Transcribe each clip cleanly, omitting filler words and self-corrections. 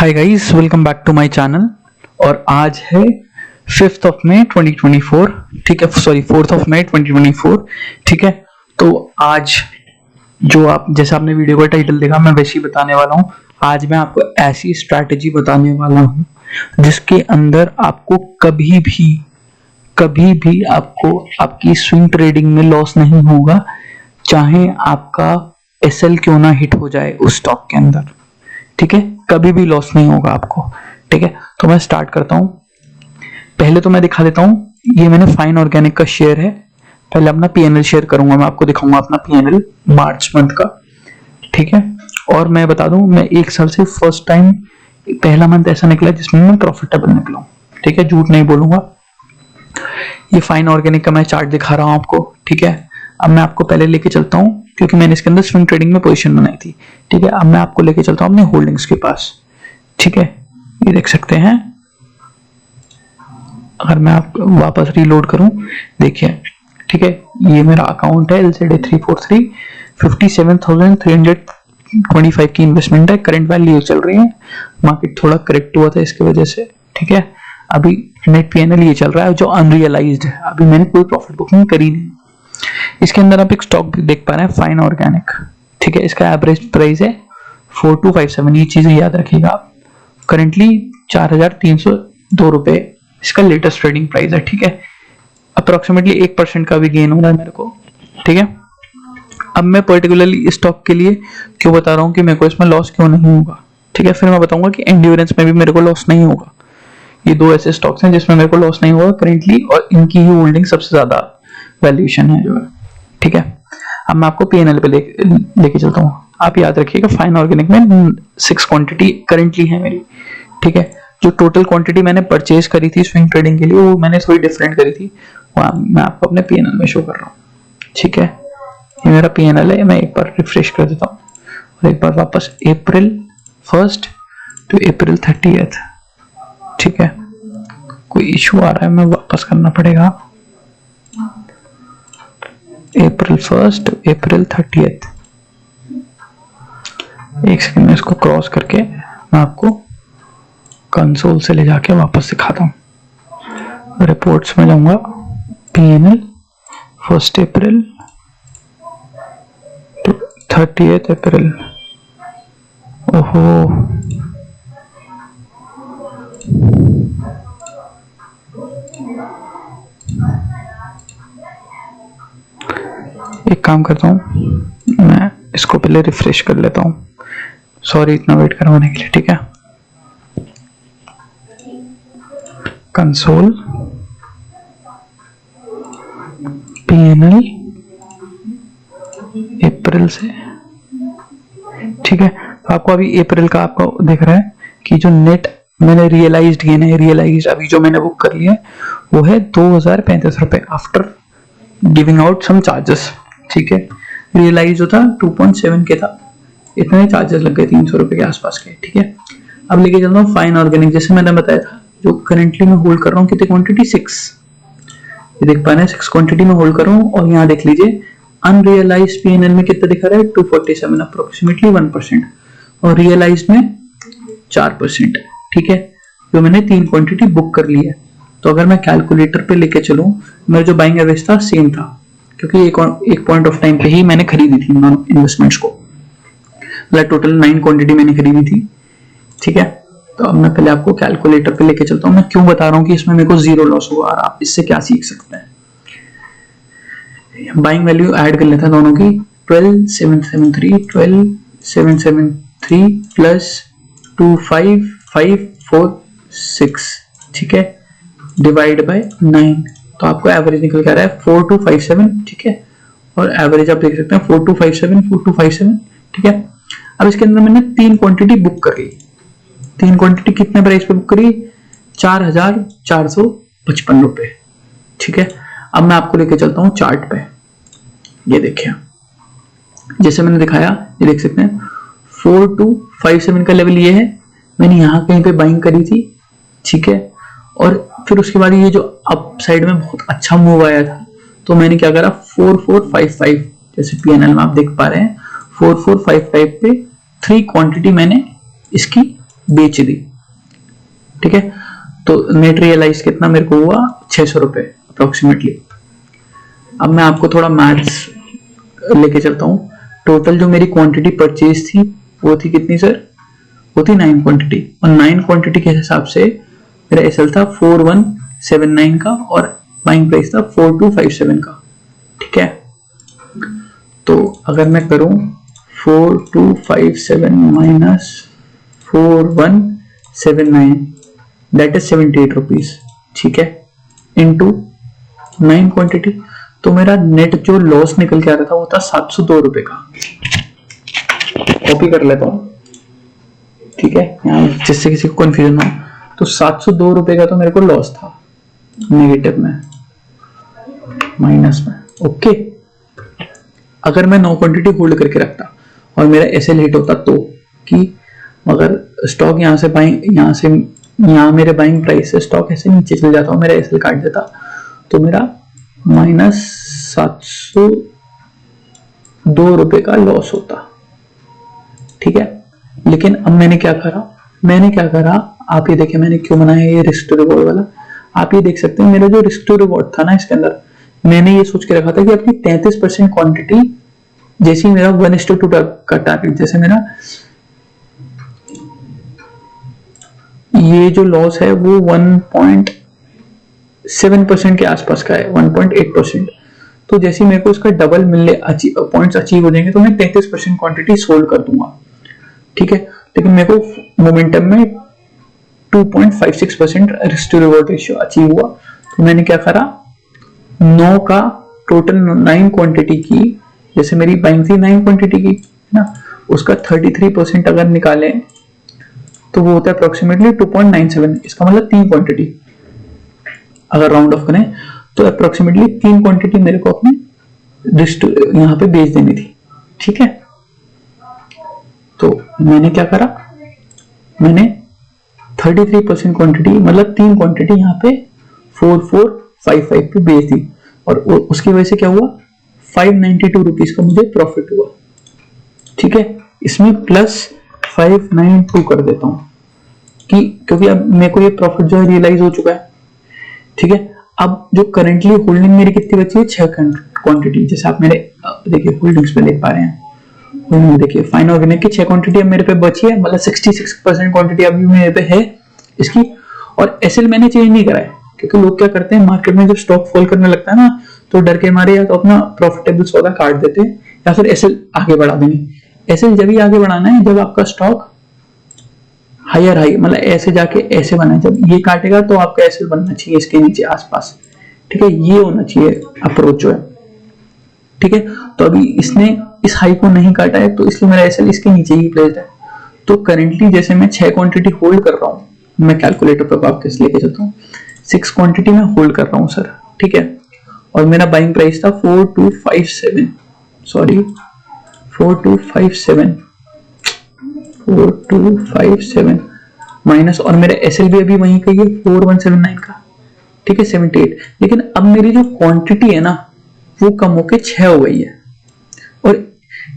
Hi guys, welcome back to my channel. और आज है 5th ऑफ मई 2024, ठीक है, सॉरी 4th ऑफ मई 2024, ठीक है। तो आज जो आप जैसे आपने वीडियो का टाइटल देखा, मैं वैसे ही बताने वाला हूँ। आज मैं आपको ऐसी स्ट्रैटेजी बताने वाला हूँ जिसके अंदर आपको कभी भी आपको आपकी स्विंग ट्रेडिंग में लॉस नहीं होगा, चाहे आपका एसएल क्यों ना हिट हो जाए उस स्टॉक के अंदर, ठीक है। कभी भी लॉस नहीं होगा आपको, ठीक है। तो मैं स्टार्ट करता हूं। पहले तो मैं दिखा देता हूं, ये मैंने फाइन ऑर्गेनिक का शेयर है। पहले अपना पीएनएल शेयर करूंगा, मैं आपको दिखाऊंगा अपना पीएनएल मार्च मंथ का, ठीक है। और मैं बता दूं, मैं एक साल से फर्स्ट टाइम पहला मंथ ऐसा निकला जिसमें मैं प्रॉफिटेबल निकला हूं, ठीक है, झूठ नहीं बोलूंगा। ये फाइन ऑर्गेनिक का मैं चार्ट दिखा रहा हूं आपको, ठीक है। अब मैं आपको पहले लेके चलता हूं, क्योंकि मैंने इसके अंदर स्विंग ट्रेडिंग में पोजीशन बनाई थी, ठीक है। अब मैं आपको लेके चलता हूं अपने होल्डिंग्स के पास, ठीक है। ये देख सकते हैं, अगर मैं आपको वापस रीलोड करूं, देखिए, ठीक है। ये मेरा अकाउंट है LZA 343, 57,325 की इन्वेस्टमेंट है। करंट वैल्यू चल रही है, मार्केट थोड़ा करेक्ट हुआ था इसकी वजह से, ठीक है। अभी नेट पीएनएल ये चल रहा है जो अनरियलाइज्ड है, अभी मैंने कोई प्रॉफिट बुकिंग करी नहीं। इसके अंदर आप एक स्टॉक देख पा रहे हैं, फाइन ऑर्गेनिक, ठीक है। इसका एवरेज प्राइस है 4257, ये चीजें याद रखिएगा आप। करेंटली 4302 रुपए इसका लेटेस्ट ट्रेडिंग प्राइस है, ठीक है। अप्रोक्सीमेटली 1% का भी गेन हो रहा है मेरे को, ठीक है। अब मैं पर्टिकुलरली इस स्टॉक के लिए क्यों बता रहा हूँ कि मेरे को इसमें लॉस क्यों नहीं होगा, ठीक है। फिर मैं बताऊंगा कि एंड्योरेंस में भी मेरे को लॉस नहीं होगा। ये दो ऐसे स्टॉक्स हैं जिसमें मेरे को लॉस नहीं होगा करेंटली, और इनकी ही होल्डिंग सबसे ज्यादा वैल्यूएशन है जो है, ठीक है। अब मैं आपको पीएनएल पे लेके चलता हूँ। आप याद रखिएगा, फाइन ऑर्गेनिक में 6 क्वांटिटी करेंटली है मेरी, ठीक है। जो टोटल क्वांटिटी मैंने परचेज करी थी स्विंग ट्रेडिंग के लिए, वो मैंने थोड़ी डिफरेंट करी थी, वो मैं आपको अपने पीएनएल में शो कर रहा हूँ, ठीक है। ये मेरा पीएनएल है, मैं एक बार रिफ्रेश कर देता हूँ और एक बार वापस April 1st to April 30th, ठीक है। कोई इशू आ रहा है, मैं वापस करना पड़ेगा। April 1st to April 30th, एक सेकंड में इसको क्रॉस करके मैं आपको कंसोल से ले जाके वापस दिखाता हूँ। रिपोर्ट्स में जाऊंगा, PNL 1st April to 30th April। ओहो, एक काम करता हूँ, मैं इसको पहले रिफ्रेश कर लेता हूँ। सॉरी इतना वेट करवाने के लिए, ठीक है। कंसोल, पीएनएल अप्रैल से, ठीक है। आपको अभी अप्रैल का आपको दिख रहा है कि जो नेट मैंने रियलाइज्ड गेन है, रियलाइज्ड अभी जो मैंने बुक कर लिया है वो है 2035 रुपए after giving out some charges, ठीक है। रियलाइज होता 2.7 के था, इतने चार्जेस लग गए 300 रुपए के आसपास के, ठीक है। अब लेके चलता हूँ फाइन ऑर्गेनिक, जैसे मैंने बताया था, जो करेंटली मैं होल्ड कर रहा हूँ कितनी क्वांटिटी, 6, ये देख पा रहे हैं, 6 क्वांटिटी में होल्ड कर रहा हूँ। और यहाँ देख लीजिए अनरियलाइज पीएनएल में कितना दिखा रहा है, 247, अप्रोक्सीमेटली 1%, और रियलाइज में 4%, ठीक है। जो मैंने 3 क्वांटिटी बुक कर ली है। तो अगर मैं कैलकुलेटर पे लेके चलूं, मेरा जो बाइंग एवरेज था सेम था, क्योंकि एक पॉइंट ऑफ टाइम पे ही मैंने खरीदी थी इन्वेस्टमेंट्स को, मतलब टोटल 9 क्वांटिटी मैंने खरीदी थी, ठीक है। तो अब मैं पहले आपको कैलकुलेटर पे लेके चलता हूँ। मैं क्यों बता रहा हूँ कि इसमें मेरे को जीरो लॉस हुआ, और आप इससे क्या सीख सकते हैं। बाइंग वैल्यू ऐड कर लेता है दोनों की, 12,773 प्लस 25546, ठीक है, डिवाइड बाय 9, तो आपको एवरेज निकल के आ रहा है 4257, ठीक है। और एवरेज आप देख सकते हैं 4257, ठीक है। अब इसके अंदर मैंने 3 क्वांटिटी बुक कर ली। 3 क्वांटिटी कितने प्राइस पे बुक करी, 4455 रुपए, ठीक है। अब मैं आपको लेके चलता हूँ चार्ट पे, ये देखिए, जैसे मैंने दिखाया, ये देख सकते हैं 4257 का लेवल ये है, मैंने यहाँ कहीं पे बाइंग करी थी, ठीक है। और फिर उसके बाद ये जो अप साइड में बहुत अच्छा मूव आया था, तो मैंने क्या करा, 4455, जैसे पीएनएल में आप देख पा रहे हैं 4455 पे 3 क्वांटिटी मैंने इसकी बेच दी, ठीक है। तो नेट रियलाइज कितना मेरे को हुआ, 600 रुपए अप्रोक्सीमेटली। अब मैं आपको थोड़ा मैथ्स लेके चलता हूँ। टोटल जो मेरी क्वांटिटी परचेज थी वो थी कितनी सर, वो थी 9 क्वांटिटी, और 9 क्वांटिटी के हिसाब से मेरा एसएल था 4179 का और बाइंग प्राइस था 4257 का, ठीक है। तो अगर मैं करूं 4257 माइनस 4179 दैट इज 78 रुपीज, ठीक है, इनटू 9 क्वांटिटी। तो मेरा नेट जो लॉस निकल के आ रहा था वो था 702 रुपए का। कॉपी कर लेता हूं, ठीक है, यहाँ जिससे किसी को कंफ्यूजन हो। तो 702 रुपए का तो मेरे को लॉस था, नेगेटिव में, माइनस में, ओके। अगर मैं 9 क्वांटिटी होल्ड करके रखता और मेरा एसएल हिट होता तो, कि अगर स्टॉक यहाँ से यहाँ मेरे बाइंग प्राइस से स्टॉक ऐसे नीचे चल जाता और मेरा एसएल काट देता, तो मेरा माइनस 702 रुपए का लॉस होता, ठीक है। लेकिन अब मैंने क्या करा, आप ये देखिए मैंने क्यों बनाया ये रिस्क टू रिवॉर्ड वाला। आप ये देख सकते हैं मेरा जो रिस्क टू रिवॉर्ड था ना, इसके अंदर मैंने ये सोच के रखा था कि अपनी 33% क्वांटिटी, जैसे मेरा 1:2 का टारगेट, जैसे मेरा ये जो लॉस है वो 1.7% के आसपास का है, 1.8%। तो जैसे मेरे को इसका डबल मिलने पॉइंट्स अचीव हो जाएंगे तो मैं 33% क्वांटिटी सोल्ड कर दूंगा, ठीक है। लेकिन मेरे को मोमेंटम में 2.56% risk to reward ratio achieve हुआ। तो मैंने क्या करा, 9 का टोटल 9 क्वांटिटी की, जैसे मेरी बाइंग थी 9 क्वांटिटी की ना, उसका 33% अगर निकालें तो वो होता है अप्रोक्सीमेटली 2.97। इसका मतलब 3 क्वांटिटी अगर राउंड ऑफ करें तो अप्रोक्सीमेटली 3 क्वांटिटी मेरे को अपने रिस्क यहाँ पे बेच देनी थी, ठीक है। तो मैंने क्या करा, मैंने 33% क्वांटिटी मतलब 3 क्वांटिटी यहाँ पे 4455 पे बेच दी, और उसकी वजह से क्या हुआ, 592 रुपीज का मुझे प्रॉफिट हुआ, ठीक है। इसमें प्लस 592 कर देता हूं कि क्योंकि अब मेरे को ये प्रॉफिट जो है रियलाइज हो चुका है, ठीक है। अब जो करंटली होल्डिंग मेरी कितनी बची है, 6 क्वांटिटी, जैसे आप मेरे देखिए होल्डिंग्स में देख पा रहे हैं। देखिए फाइन ऑर्गेनिक की 6 क्वांटिटी अब मेरे पे बची है, मतलब 66% क्वांटिटी अभी मेरे पे है इसकी। और एसएल मैंने चेंज नहीं करा है, क्योंकि लोग क्या करते हैं मार्केट में जब स्टॉक फॉल करने लगता है ना, तो डर के मारे या तो अपना प्रॉफिटेबल सौदा काट देते हैं या फिर एसएल आगे बढ़ा देंगे। एसएल जब ही आगे बढ़ाना है जब आपका स्टॉक हायर हाई मतलब ऐसे जाके ऐसे बना है, जब ये काटेगा तो आपका एसएल बनना चाहिए इसके नीचे आसपास, ठीक है, ये होना चाहिए अप्रोच जो है, ठीक है। तो अभी इसने इस हाई को नहीं काटा है तो इसलिए मेरा एसएल इसके नीचे ही प्लेस्ड है। तो करेंटली जैसे मैं 6 क्वांटिटी होल्ड कर रहा हूँ, मैं कैलकुलेटर पर आपके लेके चलता हूँ, 6 क्वांटिटी में होल्ड कर रहा हूँ सर, ठीक है। और मेरा बाइंग प्राइस था 4257 माइनस, और मेरा एसएल भी अभी वहीं का ही है 4179 का, ठीक है, 78। लेकिन अब मेरी जो क्वांटिटी है ना वो कम होके 6 हो गई है, और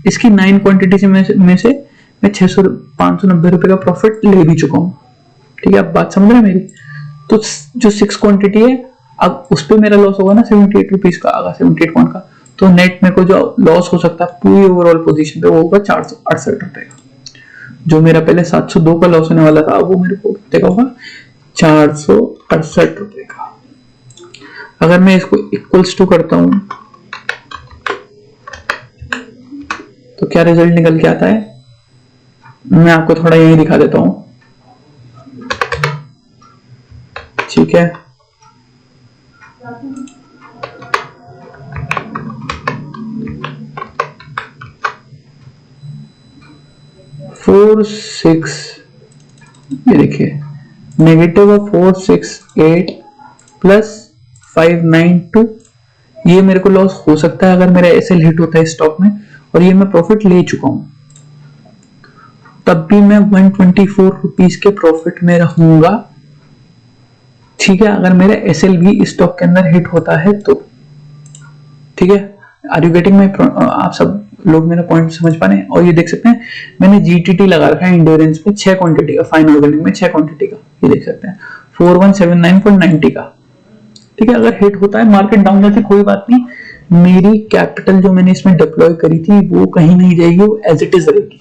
इसकी 9 क्वांटिटी से मैं 590 रुपए का प्रॉफिट ले भी चुका हूं, ठीक है। आप बात समझ रहे हैं मेरी। तो जो 6 क्वांटिटी है अब उस पर मेरा लॉस होगा ना 78 रुपीज का, आगा 78 पॉइंट का। तो नेट मेरे को जो लॉस हो सकता है पूरी ओवरऑल पोजीशन पे वो होगा 468 रुपए का। जो मेरा पहले 702 का लॉस होने वाला था वो मेरे को कितने का होगा, 468 रुपए का। अगर मैं इसको इक्वल्स टू करता हूं तो क्या रिजल्ट निकल के आता है, मैं आपको थोड़ा यही दिखा देता हूं, ठीक है। ये देखिए -468 प्लस 592, ये मेरे को लॉस हो सकता है अगर मेरा एसएल हिट होता है स्टॉक में, और ये मैं प्रॉफिट ले चुका हूं, तब भी मैं 124 रुपीज के प्रॉफिट में रहूंगा, ठीक है। अगर मेरा एसएल भी स्टॉक के अंदर हिट होता है तो, ठीक है। आर यू गेटिंग माय, आप सब लोग मेरा पॉइंट समझ पा रहे हैं। और ये देख सकते हैं मैंने जीटीटी लगा रखा है एंड्योरेंस पे 6 क्वांटिटी का, फाइन ऑर्गेनिक में 6 क्वांटिटी का, ये देख सकते हैं 4179.90 का। ठीक है, अगर हिट होता है मार्केट डाउन जाती कोई बात नहीं, मेरी कैपिटल जो मैंने इसमें डिप्लॉय करी थी वो कहीं नहीं जाएगी, वो एज इट इज रहेगी।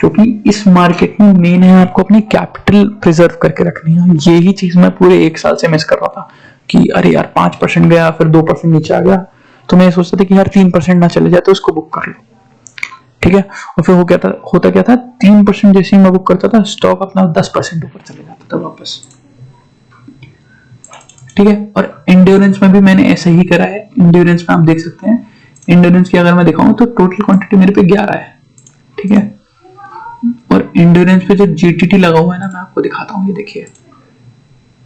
क्योंकि इस मार्केट में मेन है आपको अपनी कैपिटल प्रिजर्व करके रखनी है। यही चीज मैं पूरे 1 साल से मिस कर रहा था कि अरे यार 5% गया फिर 2% नीचे आ गया, तो मैं सोचता था कि यार 3% ना चले जाए तो उसको बुक कर लो। ठीक है, और फिर होता क्या था 3% जैसे ही मैं बुक करता था स्टॉक अपना 10% ऊपर चले जाता था वापस। ठीक है, और एंड्योरेंस में भी मैंने ऐसा ही करा है। एंड्योरेंस में आप देख सकते हैं, एंड्योरेंस की अगर मैं दिखाऊं तो टोटल क्वांटिटी मेरे पे 11 है। ठीक है, और एंड्योरेंस पे जो जीटीटी लगा हुआ है ना, मैं आपको दिखाता हूँ, ये देखिए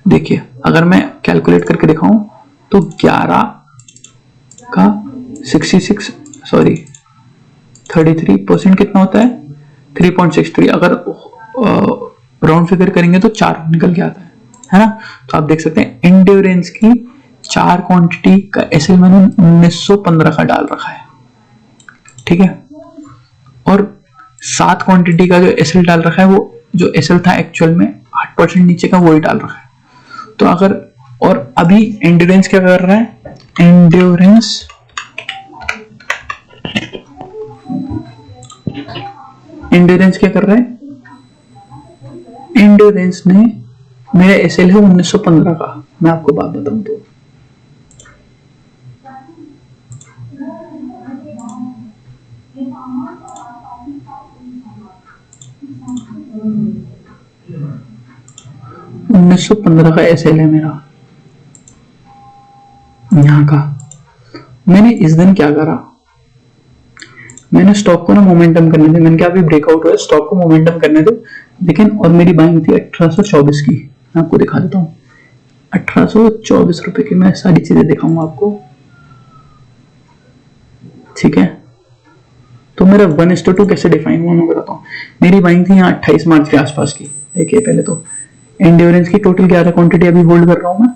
देखिए, अगर मैं कैलकुलेट करके दिखाऊं तो 11 का 33% कितना होता है 3.63। अगर राउंड फिगर करेंगे तो 4 निकल के आता है ना। तो आप देख सकते हैं एंड्योरेंस की 4 क्वांटिटी का एसएल मैंने 1915 का डाल रखा है। ठीक है, और 7 क्वांटिटी का जो एसएल डाल रखा है, वो जो एसएल था एक्चुअल में 8% नीचे का वही डाल रखा है। तो अगर, और अभी एंड्योरेंस क्या कर रहा है, एंड्योरेंस क्या कर रहा है, एंड्योरेंस ने मेरा एसएल है 1915 का। मैं आपको बात बताऊं तो $1915 का एसएल है मेरा यहां का। मैंने इस दिन क्या करा, मैंने स्टॉक को ना मोमेंटम करने दे, मैंने कहा अभी ब्रेकआउट हुआ है स्टॉक को मोमेंटम करने दो। लेकिन और मेरी बाइंग थी 1824 की, मैं आपको दिखा देता हूँ 1824 रुपए की। मैं सारी चीजें दिखाऊंगा आपको। ठीक है, तो मेरा 1:2 कैसे डिफाइन हुआ मैं बताता हूँ। मेरी बाइंग थी यहाँ 28 मार्च के आसपास की। देखिए पहले तो एंड्योरेंस की टोटल 11 क्वांटिटी अभी होल्ड कर रहा हूँ मैं,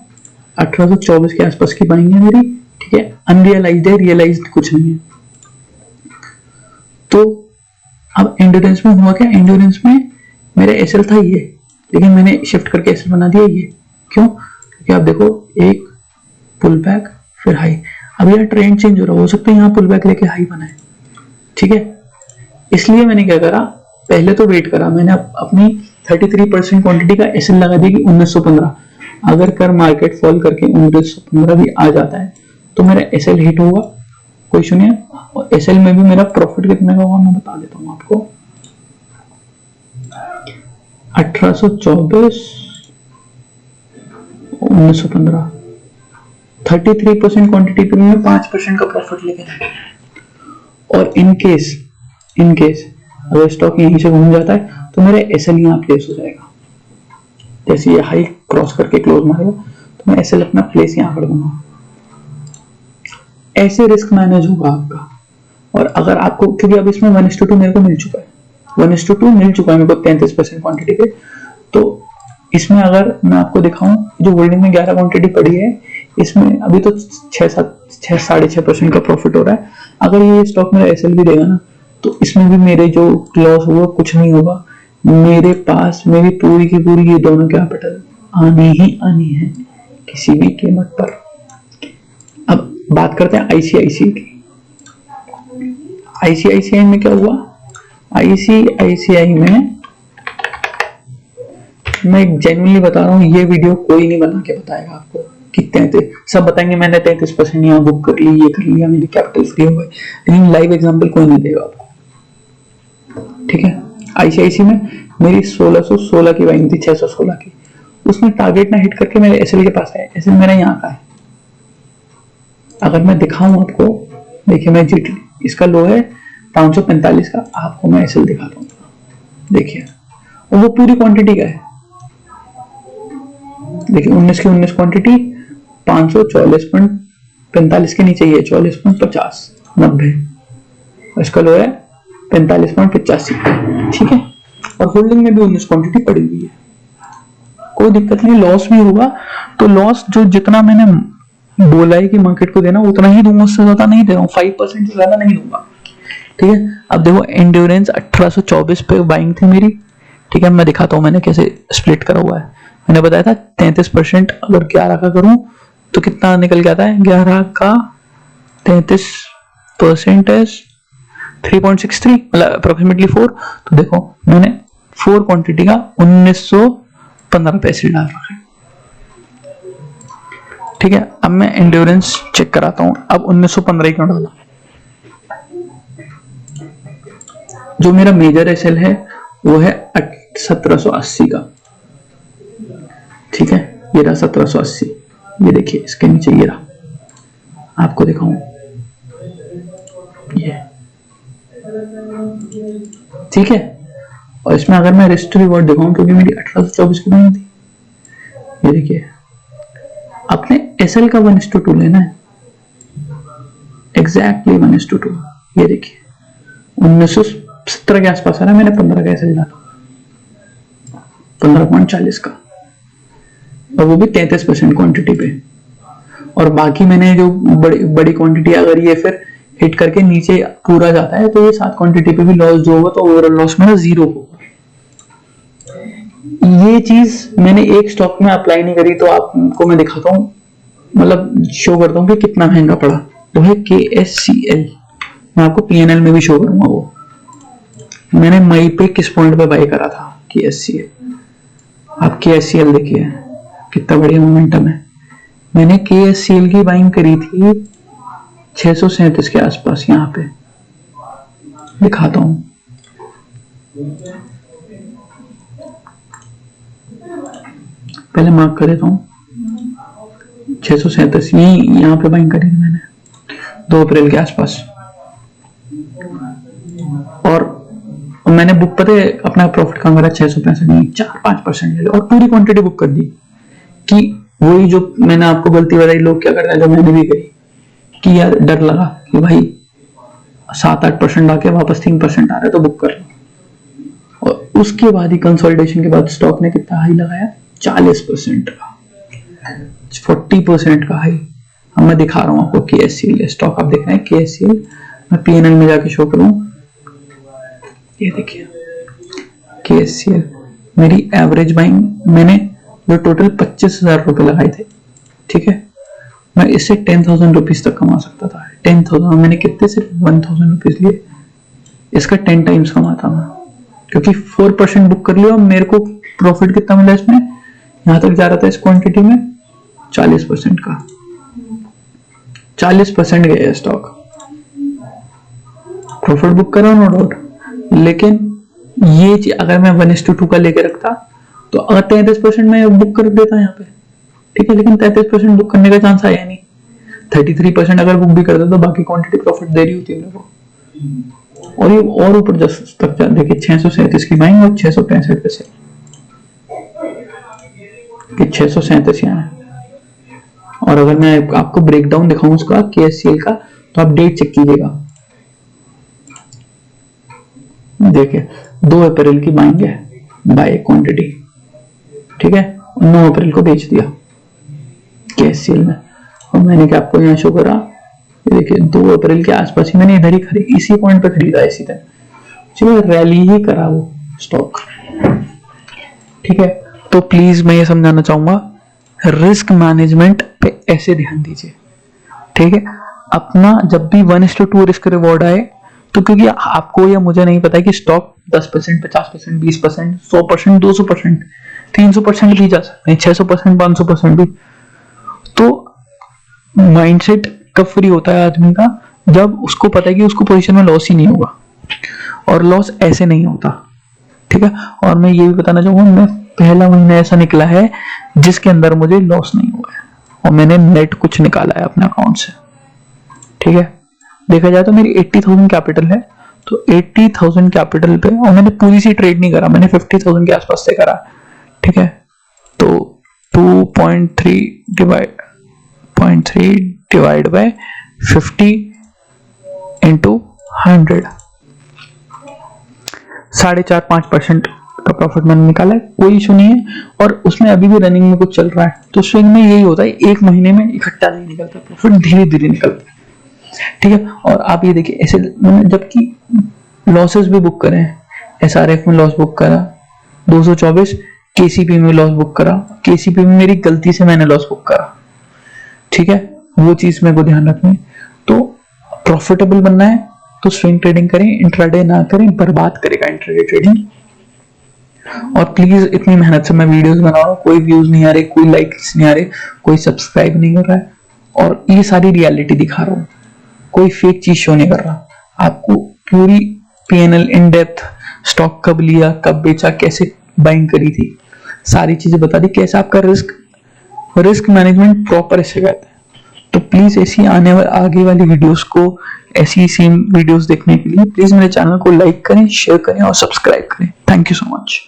1824 के आसपास की बाइंग है मेरी। ठीक है, अनरियलाइज्ड है, रियलाइज्ड कुछ नहीं है। तो अब एंड्योरेंस में हुआ क्या, एंड्योरेंस में मेरा एसएल था ये, लेकिन मैंने शिफ्ट करके एसएल बना दिया ये। क्यों, क्योंकि आप देखो एक पुल बैक फिर हाई, अब यार ट्रेंड चेंज हो रहा, हो सकता है यहाँ पुल बैक लेके हाई बनाए। ठीक है, इसलिए मैंने क्या करा, पहले तो वेट करा, मैंने अपनी 33% क्वांटिटी का एसएल लगा दी कि 1915। अगर कर मार्केट फॉल करके 1915 भी आ जाता है तो मेरा एसएल हिट होगा, कोई सुनिए। और एसएल में भी मेरा प्रॉफिट कितने का होगा मैं बता देता हूँ आपको। 1824 1915 33% क्वांटिटी पे मैं 5% का प्रॉफिट लेके आया। और इन केस अगर स्टॉक यहीं से घूम जाता है तो मेरा एसएल यहाँ प्लेस हो जाएगा। जैसे ये हाई क्रॉस करके क्लोज मारेगा तो मैं एसएल अपना प्लेस यहाँ कर दूंगा। ऐसे रिस्क मैनेज होगा आपका। और अगर आपको, क्योंकि अब इसमें 1:2 मेरे को मिल चुका है, 1:2 मिल चुका है मेरे को 33% क्वांटिटी पे। तो इसमें अगर मैं आपको दिखाऊं, जो होल्डिंग में 11 क्वांटिटी पड़ी है, इसमें अभी तो 6-6.5% का प्रॉफिट हो रहा है। अगर ये स्टॉक मेरा एसएल भी देगा ना तो इसमें भी मेरे जो लॉस होगा कुछ नहीं होगा। मेरे पास मेरी पूरी की पूरी ये दोनों कैपिटल आनी ही आनी है किसी भी कीमत पर। अब बात करते हैं आईसीआईसीआई की। आईसीआईसीआई में क्या हुआ, आईसीआईसीआई में मैं जेन्युइनली बता रहा हूँ, ये वीडियो कोई नहीं बना के बताएगा आपको कि 33, सब बताएंगे मैंने 33% यहाँ बुक कर ली, ये कर लिया, मेरी कैपिटल फ्री हो गई, लेकिन लाइव एग्जांपल कोई नहीं देगा आपको। ठीक है, आईसीआईसीआई में मेरी 1616 की बाइंग थी, 616 की, उसमें टारगेट ना हिट करके मेरे एसएल के पास आया। एसएल मेरा यहाँ का है, अगर मैं दिखाऊं आपको, देखिए मैं जीटी, इसका लो है 545 का, आपको मैं एसएल दिखाता हूँ, देखिए, और वो पूरी क्वांटिटी का है। देखिए 19 की 19 क्वांटिटी 544.45 के नीचे ही है, 44.50 90, इसका लो है 45.85। ठीक है, और होल्डिंग में भी 19 क्वांटिटी पड़ी हुई है, कोई दिक्कत नहीं। लॉस भी होगा तो लॉस जो जितना मैंने बोला है कि मार्केट को देना उतना ही दूंगा, उससे ज्यादा नहीं दे रहा हूँ, 5% से ज्यादा नहीं दूंगा। ठीक है, अब देखो एंड्योरेंस 1824 पे बाइंग थी मेरी, ठीक है, मैं दिखाता हूँ मैंने कैसे स्प्लिट करा हुआ है। मैंने बताया था 33% अगर 11 का करूं तो कितना निकल के आता है, 11 का 33% है 3.63, मतलब अप्रोक्सीमेटली 4। तो देखो मैंने 4 क्वांटिटी का 1915 पैसे डाल रखा है, ठीक है। अब मैं एंड्योरेंस चेक कराता हूं, अब 1915 क्यों डाला। जो मेरा मेजर एसएल है वो है 1780 का, ठीक है, ये रहा 1780, ये देखिए इसके नीचे ये रहा, आपको दिखाऊं ये, ठीक है। और इसमें अगर मैं रिस्ट रिवॉर्ड दिखाऊं, क्योंकि मेरी 1824 की बनी थी, ये देखिए अपने एसएल का 1:2 लेना है, एग्जैक्टली 1:2। ये देखिए 1917 के आसपास आ रहा है, मैंने 15 का एसएल डाला, 15.40 का, और वो भी 33% क्वांटिटी पे। और बाकी मैंने जो बड़ी क्वांटिटी, अगर ये फिर हिट करके नीचे पूरा जाता है तो ये 7 क्वांटिटी पे भी लॉस जो होगा तो ओवरऑल लॉस मेरा 0 होगा। ये चीज मैंने एक स्टॉक में अप्लाई नहीं करी, तो आपको मैं दिखाता हूँ, मतलब शो करता हूँ कि कितना महंगा पड़ा। तो है KSCL, मैं आपको PNL में भी शो करूंगा। वो मैंने मई पे किस पॉइंट पे बाई करा था KSCL, आप KSCL देखिए कितना बढ़िया मोमेंटम है। मैंने KSCL की बाइंग करी थी 637 के आसपास, यहाँ पे दिखाता हूं, पहले मार्क कर देता हूं, 637 यहाँ पे बाइंग करी थी मैंने 2 अप्रैल के आसपास। और मैंने बुक पता है अपना प्रॉफिट कम करा 665, नहीं 4-5% ले लो, और पूरी क्वांटिटी बुक कर दी। कि वही जो मैंने आपको गलती बताई, लोग क्या करते हैं, जो मैंने भी करी, कि यार डर लगा कि भाई 7-8% आके वापस 3% आ रहा है तो बुक कर लो। और उसके बाद ही कंसोलिडेशन के बाद स्टॉक ने कितना हाई लगाया, 40% का, 40% का हाई। अब मैं दिखा रहा हूं आपको KSCL स्टॉक, आप देख रहे हैं KSCL, मैं PNL में जाके शो करूं, ये देखिए KSCL मेरी एवरेज बाइंग, मैंने जो टोटल 25,000 रुपए लगाए थे, ठीक है, मैं इससे 10,000 रुपीज तक कमा सकता था। 10,000 मैंने कितने, सिर्फ 1,000 रुपीज लिए, इसका 10 टाइम्स कमाता मैं, क्योंकि 4% बुक कर लिया। मेरे को प्रॉफिट कितना मिला इसमें, यहां तक जा रहा था इस क्वांटिटी में 40% का, 40% गया स्टॉक, प्रॉफिट बुक करा नो डाउट। लेकिन ये अगर मैं 1:2 का लेके रखता तो अगर 33% में बुक कर देता यहाँ पे, ठीक है, लेकिन 33% बुक करने का चांस आया नहीं। 33% अगर बुक भी करता तो बाकी क्वांटिटी प्रॉफिट दे रही होती मेरे को। और ये और ऊपर जस्ट तक जा, देखिए 637 की बाइंग और 665 पे सेल, 637 यहाँ है। और अगर मैं आपको ब्रेकडाउन दिखाऊं उसका KSCL का, तो आप डेट चेक कीजिएगा, देखिए 2 अप्रैल की बाइंग है, बाय क्वांटिटी, ठीक है, 9 अप्रैल को बेच दिया KSCL में। और मैंने क्या आपको यहाँ शो करा, ये देखिए 2 अप्रैल के आसपास ही मैंने इधर ही खरीद, इसी पॉइंट पे खरीदा, इसी तरह चलो रैली ही करा वो स्टॉक, ठीक है। तो प्लीज मैं ये समझाना चाहूंगा, रिस्क मैनेजमेंट पे ऐसे ध्यान दीजिए, ठीक है। अपना जब भी 1:2 रिस्क रिवॉर्ड आए, तो क्योंकि आपको या मुझे नहीं पता है कि स्टॉक 10%, 50%, 20%, 100%, 200%, 300% भी जा सकते हैं, 600%, 500% भी। तो माइंडसेट कब फ्री होता है आदमी का, जब उसको पता है कि उसको पोजीशन में लॉस ही नहीं होगा, और लॉस ऐसे नहीं होता, ठीक है। और मैं ये भी बताना चाहूंगा, मैं पहला महीना ऐसा निकला है जिसके अंदर मुझे लॉस नहीं हुआ है, और मैंने नेट कुछ निकाला है अपने अकाउंट से, ठीक है। देखा जाए तो मेरी 80,000 कैपिटल है, तो 80,000 कैपिटल पे, और मैंने पूरी सी ट्रेड नहीं करा, मैंने 50,000 के आसपास से करा, ठीक है। तो 2.3 डिवाइड बाय 50 इंटू 100, 4.5% का प्रॉफिट मैंने निकाला है, कोई इशू नहीं है। और उसमें अभी भी रनिंग में कुछ चल रहा है, तो स्विंग में यही होता है, एक महीने में इकट्ठा नहीं निकलता प्रॉफिट, धीरे धीरे निकलता है। ठीक है। और आप ये देखिए ऐसे जबकि लॉसेस भी बुक करें, SRF में लॉस बुक करा 224, KCP में लॉस बुक करा, KCP में मेरी गलती से मैंने लॉस बुक करा, ठीक है, वो चीज मेरे को ध्यान रखनी है। तो प्रॉफिटेबल बनना है तो स्विंग ट्रेडिंग करें, इंट्राडे ना करें, बर्बाद करेगा इंट्राडे ट्रेडिंग। और प्लीज इतनी मेहनत से मैं वीडियोस बना रहा हूँ, कोई व्यूज नहीं आ रहे, कोई लाइक्स नहीं आ रहे, कोई सब्सक्राइब नहीं कर रहा है, और ये सारी रियलिटी दिखा रहा हूँ, कोई फेक चीज शो नहीं कर रहा आपको। पूरी PNL इन डेप्थ, स्टॉक कब लिया, कब बेचा, कैसे बाइंग करी थी, सारी चीजें बता दी, कैसे आपका रिस्क मैनेजमेंट प्रॉपर ऐसे कहते हैं। तो प्लीज ऐसी आगे वाली वीडियोस को, ऐसी सेम वीडियोस देखने के लिए प्लीज मेरे चैनल को लाइक करें, शेयर करें और सब्सक्राइब करें। Thank you so much.